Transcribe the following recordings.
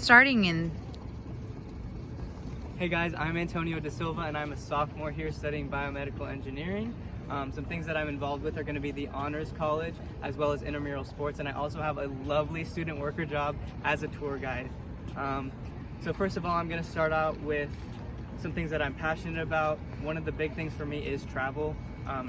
starting in... Hey guys, I'm Antonio Da Silva and I'm a sophomore here studying biomedical engineering. Some things that I'm involved with are going to be the Honors College as well as intramural sports, and I also have a lovely student worker job as a tour guide. So first of all, I'm going to start out with some things that I'm passionate about. One of the big things for me is travel.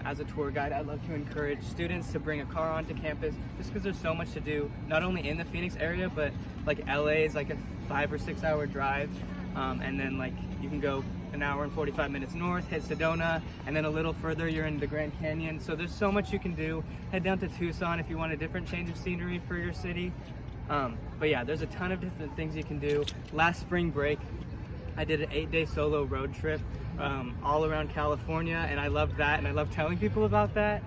As a tour guide, I'd love to encourage students to bring a car onto campus just because there's so much to do, not only in the Phoenix area, but like LA is like a 5 or 6 hour drive. And then like you can go an hour and 45 minutes north, hit Sedona, and then a little further you're in the Grand Canyon. So there's so much you can do. Head down to Tucson if you want a different change of scenery for your city. But yeah, there's a ton of different things you can do. Last spring break, I did an 8-day solo road trip all around California, and I loved that, and I love telling people about that.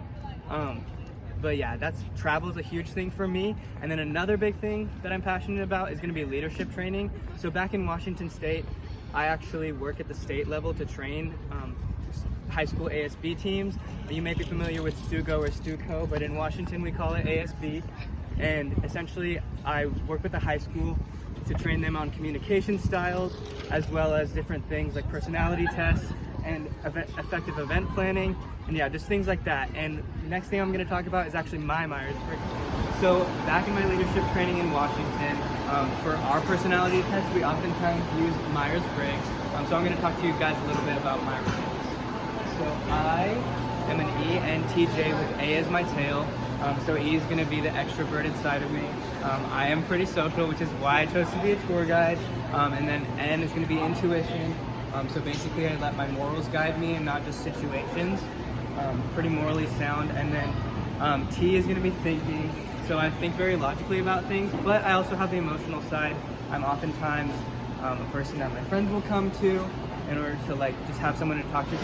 But yeah, travel is a huge thing for me. And then another big thing that I'm passionate about is going to be leadership training. So back in Washington State, I actually work at the state level to train high school ASB teams. You may be familiar with STUGO or STUCO, but in Washington we call it ASB. And essentially I work with the high school to train them on communication styles, as well as different things like personality tests and effective event planning, and yeah, just things like that. And the next thing I'm going to talk about is actually my Myers-Briggs. So back in my leadership training in Washington, for our personality test, we oftentimes use Myers-Briggs. So I'm going to talk to you guys a little bit about Myers-Briggs. So I am an ENTJ with A as my tail. So E is going to be the extroverted side of me. I am pretty social, which is why I chose to be a tour guide. And then N is going to be intuition. So basically I let my morals guide me and not just situations. Pretty morally sound. And then T is going to be thinking. So I think very logically about things, but I also have the emotional side. I'm oftentimes a person that my friends will come to in order to like just have someone to talk to.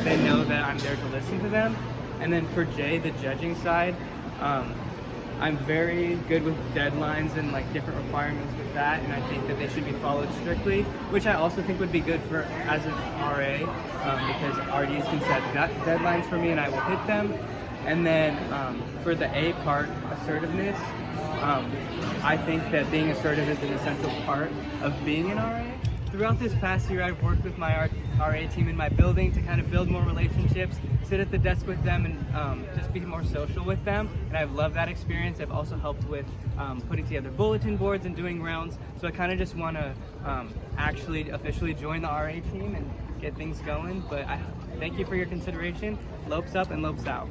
They know that I'm there to listen to them. And then for J, the judging side, I'm very good with deadlines and like different requirements with that, and I think that they should be followed strictly, which I also think would be good for as an RA, because RDs can set deadlines for me and I will hit them. And then for the A part, assertiveness, I think that being assertive is an essential part of being an RA. Throughout this past year, I've worked with my RA team in my building to kind of build more relationships, sit at the desk with them, and just be more social with them. And I've loved that experience. I've also helped with putting together bulletin boards and doing rounds. So I kind of just want to actually officially join the RA team and get things going. But I thank you for your consideration. Lopes up and Lopes out.